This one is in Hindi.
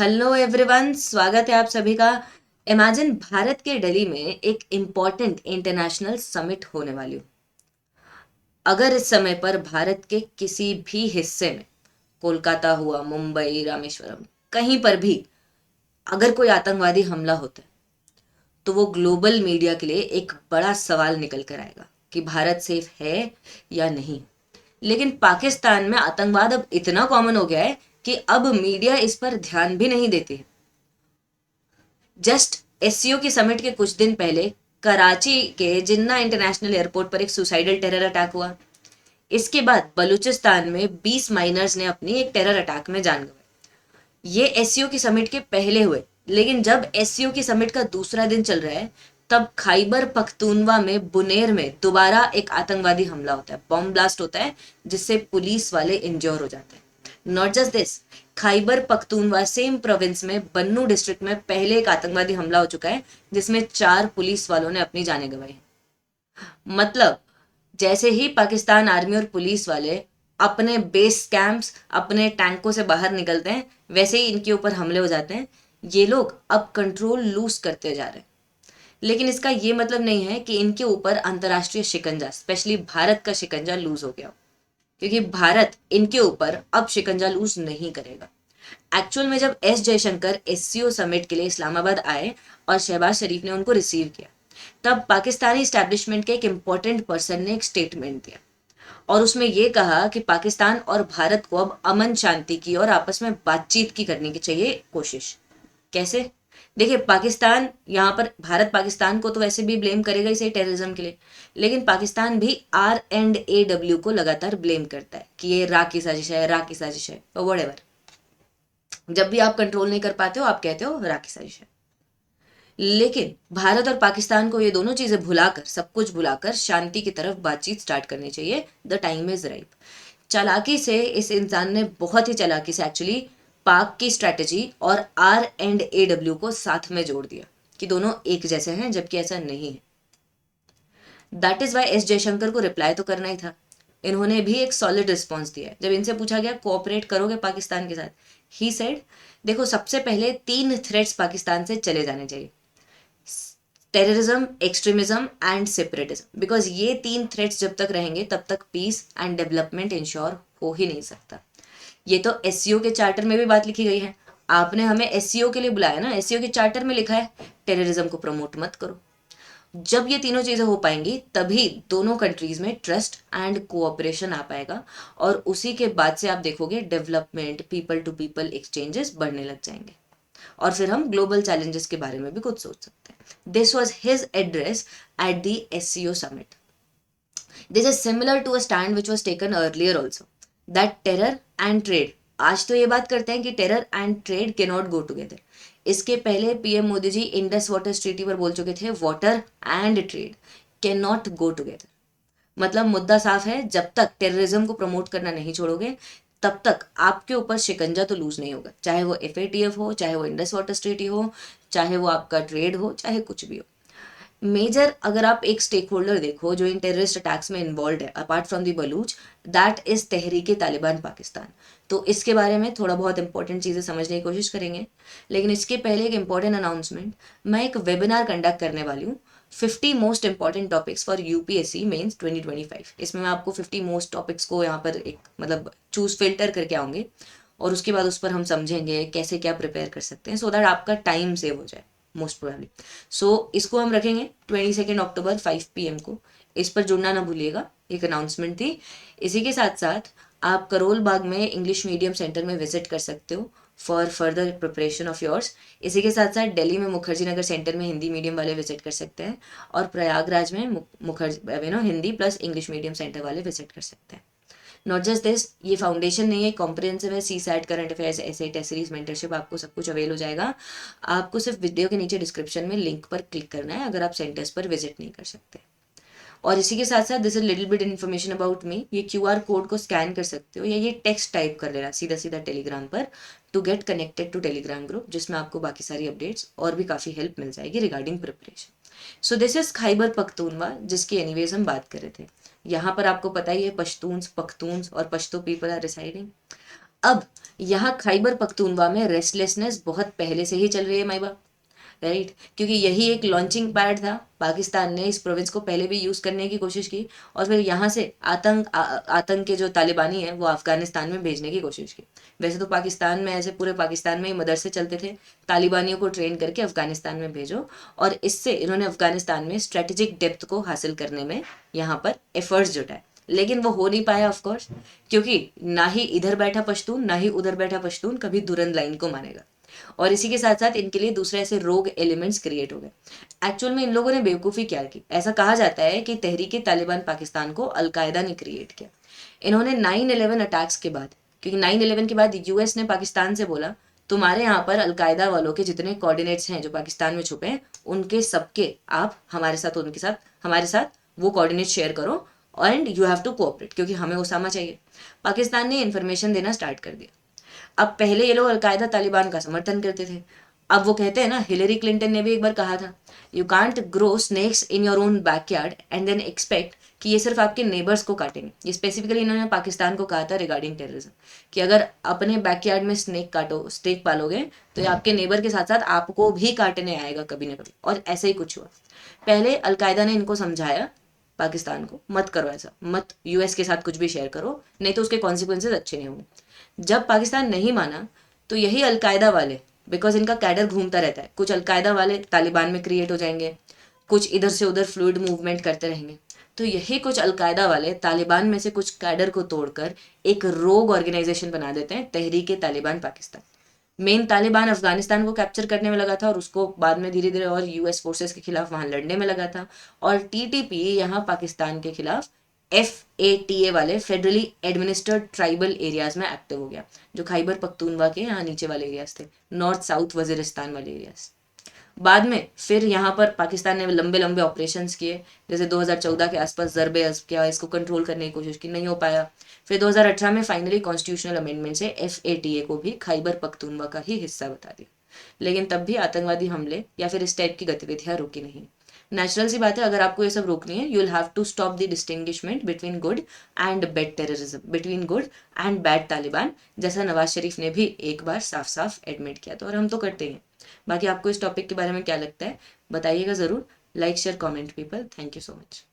हेलो एवरीवन, स्वागत है आप सभी का। इमेजिन भारत के दिल्ली में एक इम्पॉर्टेंट इंटरनेशनल समिट होने वाली हो। अगर इस समय पर भारत के किसी भी हिस्से में, कोलकाता हुआ, मुंबई, रामेश्वरम, कहीं पर भी अगर कोई आतंकवादी हमला होता है तो वो ग्लोबल मीडिया के लिए एक बड़ा सवाल निकल कर आएगा कि भारत सेफ है या नहीं। लेकिन पाकिस्तान में आतंकवाद अब इतना कॉमन हो गया है कि अब मीडिया इस पर ध्यान भी नहीं देती है। जस्ट एससीओ की समिट के कुछ दिन पहले कराची के जिन्ना इंटरनेशनल एयरपोर्ट पर एक सुसाइडल टेरर अटैक हुआ। इसके बाद बलूचिस्तान में 20 माइनर्स ने अपनी एक टेरर अटैक में जान गंवाई। ये एससीओ की समिट के पहले हुए, लेकिन जब एससीओ की समिट का दूसरा दिन चल रहा है तब खैबर पख्तूनवा में बुनेर में दोबारा एक आतंकवादी हमला होता है, बॉम्ब ब्लास्ट होता है जिससे पुलिस वाले इंजोर हो जाते हैं। Not just this, Khyber Pakhtunkhwa same province में बन्नू डिस्ट्रिक्ट में पहले एक आतंकवादी हमला हो चुका है जिसमें 4 पुलिस वालों ने अपनी जानें गंवाई। मतलब जैसे ही पाकिस्तान आर्मी और पुलिस वाले अपने बेस कैंप्स, अपने टैंकों से बाहर निकलते हैं, वैसे ही इनके ऊपर हमले हो जाते हैं। ये लोग अब कंट्रोल लूज करते जा रहे हैं। लेकिन इसका ये मतलब नहीं है कि इनके ऊपर अंतर्राष्ट्रीय शिकंजा, स्पेशली भारत का शिकंजा लूज हो गया हो, क्योंकि भारत इनके ऊपर अब शिकंजा लूज नहीं करेगा। एक्चुअल में जब एस जयशंकर एससीओ समिट के लिए इस्लामाबाद आए और शहबाज शरीफ ने उनको रिसीव किया, तब पाकिस्तानी स्टैब्लिशमेंट के एक इंपॉर्टेंट पर्सन ने एक स्टेटमेंट दिया और उसमें यह कहा कि पाकिस्तान और भारत को अब अमन शांति की और आपस में बातचीत की करनी की चाहिए कोशिश। कैसे? देखिए, पाकिस्तान यहाँ पर, भारत पाकिस्तान को तो वैसे भी ब्लेम करेगा इसे टेररिज्म के लिए, लेकिन पाकिस्तान भी R&AW को लगातार ब्लेम करता है कि ये रा की साजिश है, रा की साजिश है, व्हाटएवर। जब भी आप कंट्रोल नहीं कर पाते हो आप कहते हो रा की साजिश है। लेकिन भारत और पाकिस्तान को ये दोनों चीजें भुलाकर, सब कुछ भुलाकर शांति की तरफ बातचीत स्टार्ट करनी चाहिए। The time is ripe. चालाकी से इस इंसान ने, बहुत ही चालाकी से एक्चुअली, पाक की स्ट्रेटेजी और R&AW को साथ में जोड़ दिया कि दोनों एक जैसे हैं, जबकि ऐसा नहीं है। That is Y S Jaishankar को रिप्लाई तो करना ही था। इन्होंने भी एक सॉलिड रिस्पॉन्स दिया है। जब इनसे पूछा गया कोऑपरेट करोगे पाकिस्तान के साथ, ही सेड, देखो सबसे पहले 3 थ्रेट्स पाकिस्तान से चले जाने चाहिए: terrorism, extremism and separatism. Because ये 3 थ्रेट्स जब तक रहेंगे तब तक पीस एंड डेवलपमेंट इंश्योर हो ही नहीं सकता। ये तो एससीओ के चार्टर में भी बात लिखी गई है। आपने हमें एससीओ के लिए बुलाया ना, एससीओ के चार्टर में लिखा है टेररिज्म को प्रमोट मत करो। जब ये तीनों चीजें हो पाएंगी तभी दोनों कंट्रीज में ट्रस्ट एंड कोऑपरेशन आ पाएगा, और उसी के बाद से आप देखोगे development, people to people exchanges बढ़ने लग जाएंगे, और फिर हम ग्लोबल चैलेंजेस के बारे में भी कुछ सोच सकते हैं। This was his address at the SCO summit. This is similar to a stand which was taken earlier also, that terror and trade. आज तो ये बात करते हैं कि टेरर एंड ट्रेड के नॉट गो टुगेदर। इसके पहले PM Modi ji Indus water treaty पर बोल चुके थे water and trade can not go together. मतलब मुद्दा साफ है, जब तक टेररिज्म को प्रमोट करना नहीं छोड़ोगे तब तक आपके ऊपर शिकंजा तो लूज नहीं होगा, चाहे वो FATF हो, चाहे वो इंडस वाटर ट्रीटी हो, चाहे वो आपका ट्रेड हो, चाहे कुछ भी हो। मेजर अगर आप एक स्टेक होल्डर देखो जो इन टेररिस्ट अटैक्स में इन्वॉल्व है apart from the Baloch, that is Tehreek-e Taliban Pakistan. तो इसके बारे में थोड़ा बहुत इंपॉर्टेंट चीज़ें समझने की कोशिश करेंगे। लेकिन इसके पहले एक इंपॉर्टेंट अनाउंसमेंट, मैं एक वेबिनार कंडक्ट करने वाली हूँ, 50 most important topics for UPSC mains 2025। इसमें मैं आपको 50 मोस्ट टॉपिक्स को यहाँ पर एक मतलब चूज फिल्टर करके आऊँगे, और उसके बाद उस पर हम समझेंगे कैसे क्या प्रिपेयर कर सकते हैं सो दैट आपका टाइम सेव हो जाए मोस्ट प्रोबेबली। सो इसको हम रखेंगे 22 अक्टूबर 5 PM को। इस पर जुड़ना ना भूलिएगा, एक अनाउंसमेंट थी। इसी के साथ साथ आप करोल बाग में इंग्लिश मीडियम सेंटर में विजिट कर सकते हो for further preparation of yours. इसी के साथ साथ दिल्ली में मुखर्जी नगर सेंटर में हिंदी मीडियम वाले विजिट कर सकते हैं, और प्रयागराज में Mukherjee Hindi plus English medium centre वाले विजिट कर सकते हैं। नॉट जस्ट दिस, ये फाउंडेशन नहीं है, कॉम्प्रिहेंसिव है, CSAT, करंट अफेयर्स, ऐसे टेस्ट सीरीज, मेंटरशिप, आपको सब कुछ अवेल हो जाएगा। आपको सिर्फ वीडियो के नीचे डिस्क्रिप्शन में लिंक पर क्लिक करना है अगर आप सेंटर्स पर विजिट नहीं कर सकते। और इसी के साथ साथ this is little bit information about me, ये QR कोड को स्कैन कर सकते हो या ये टेक्स्ट टाइप कर लेना सीधा सीधा टेलीग्राम पर, to get connected to Telegram group, जिसमें आपको बाकी सारी अपडेट्स और भी काफ़ी हेल्प मिल जाएगी regarding preparation. So this is Khyber Pakhtunkhwa, जिसकी एनीवेज हम बात कर रहे थे। यहाँ पर आपको पता ही है पश्तून्स, पख्तून्स और पश्तो पीपल आर रिसाइडिंग। अब यहाँ खैबर पख्तूनवा में रेस्टलेसनेस बहुत पहले से ही चल रही है माई बाप, राइट, क्योंकि यही एक लॉन्चिंग पैड था। पाकिस्तान ने इस प्रोविंस को पहले भी यूज करने की कोशिश की और फिर यहाँ से आतंक के जो तालिबानी है वो अफगानिस्तान में भेजने की कोशिश की। वैसे तो पाकिस्तान में ऐसे पूरे पाकिस्तान में ही मदरसे चलते थे, तालिबानियों को ट्रेन करके अफगानिस्तान में भेजो, और इससे इन्होंने अफगानिस्तान में स्ट्रेटेजिक डेप्थ को हासिल करने में यहाँ पर एफर्ट्स जुटाए। लेकिन वो हो नहीं पाया ऑफ कोर्स, क्योंकि ना ही इधर बैठा पश्तून ना ही उधर बैठा पश्तून कभी दुरंद लाइन को मानेगा, और इसी के साथ साथ इनके लिए दूसरे ऐसे रोग एलिमेंट्स क्रिएट हो गए। एक्चुअल में इन लोगों ने बेवकूफ़ी क्या की, ऐसा कहा जाता है कि तहरीक तालिबान पाकिस्तान को अलकायदा ने क्रिएट किया। इन्होंने 9/11 अटैक्स के बाद, क्योंकि 9/11 के बाद यूएस ने पाकिस्तान से बोला तुम्हारे यहाँ पर अलकायदा वालों के जितने कोऑर्डिनेट्स हैं जो पाकिस्तान में छुपे हैं उनके सबके आप हमारे साथ हमारे साथ वो कोऑर्डिनेट शेयर करो and you have to cooperate, क्योंकि हमें उसामा चाहिए। पाकिस्तान ने इन्फॉर्मेशन देना स्टार्ट कर दिया। अब पहले ये लोग अलकायदा तालिबान का समर्थन करते थे। अब वो कहते हैं ना, हिलरी क्लिंटन ने भी एक बार कहा था, you can't grow snakes in your own backyard and then expect कि ये सिर्फ आपके नेबर्स को काटेंगे। ये स्पेसिफिकली इन्होंने पाकिस्तान को कहा था रिगार्डिंग टेररिज्म, कि अगर अपने बैकयार्ड में स्नेक पालोगे तो ये आपके नेबर के साथ साथ आपको भी काटने आएगा कभी ना कभी। और ऐसा ही कुछ हुआ। पहले अलकायदा ने इनको समझाया पाकिस्तान को, मत करो ऐसा, मत यूएस के साथ कुछ भी शेयर करो, नहीं तो उसके कॉन्सिक्वेंसेज अच्छे नहीं होंगे। जब पाकिस्तान नहीं माना तो यही अलकायदा वाले, बिकॉज इनका कैडर घूमता रहता है, कुछ अलकायदा वाले तालिबान में क्रिएट हो जाएंगे, कुछ इधर से उधर फ्लूइड मूवमेंट करते रहेंगे, तो यही कुछ अलकायदा वाले तालिबान में से कुछ कैडर को तोड़कर एक रोग ऑर्गेनाइजेशन बना देते हैं, तहरीक तालिबान पाकिस्तान। मेन तालिबान अफगानिस्तान को कैप्चर करने में लगा था और उसको बाद में धीरे धीरे और यूएस फोर्सेस के खिलाफ वहां लड़ने में लगा था, और टीटीपी यहाँ पाकिस्तान के खिलाफ FATA वाले फेडरली एडमिनिस्टर्ड ट्राइबल एरियाज में एक्टिव हो गया, जो खैबर पख्तूनवा के यहाँ नीचे वाले एरियाज थे, नॉर्थ साउथ वजीरिस्तान वाले एरियाज। बाद में फिर यहाँ पर पाकिस्तान ने लंबे लंबे ऑपरेशंस किए, जैसे 2014 के आसपास ज़रबे अज़्ब किया, इसको कंट्रोल करने की कोशिश की, नहीं हो पाया। फिर 2018 में फाइनली कॉन्स्टिट्यूशनल अमेंडमेंट से FATA को भी खैबर पख्तूनवा का ही हिस्सा बता दिया। लेकिन तब भी आतंकवादी हमले या फिर इस टाइप की गतिविधियां रुकी नहीं। नेचुरल सी बात है, अगर आपको ये सब रोकनी है, you will have to stop the distinguishment between good and bad terrorism, between good and bad Taliban, जैसा नवाज शरीफ ने भी एक बार साफ साफ एडमिट किया था, और हम तो करते हैं। बाकी आपको इस टॉपिक के बारे में क्या लगता है बताइएगा ज़रूर। Like share comment people, thank you so much.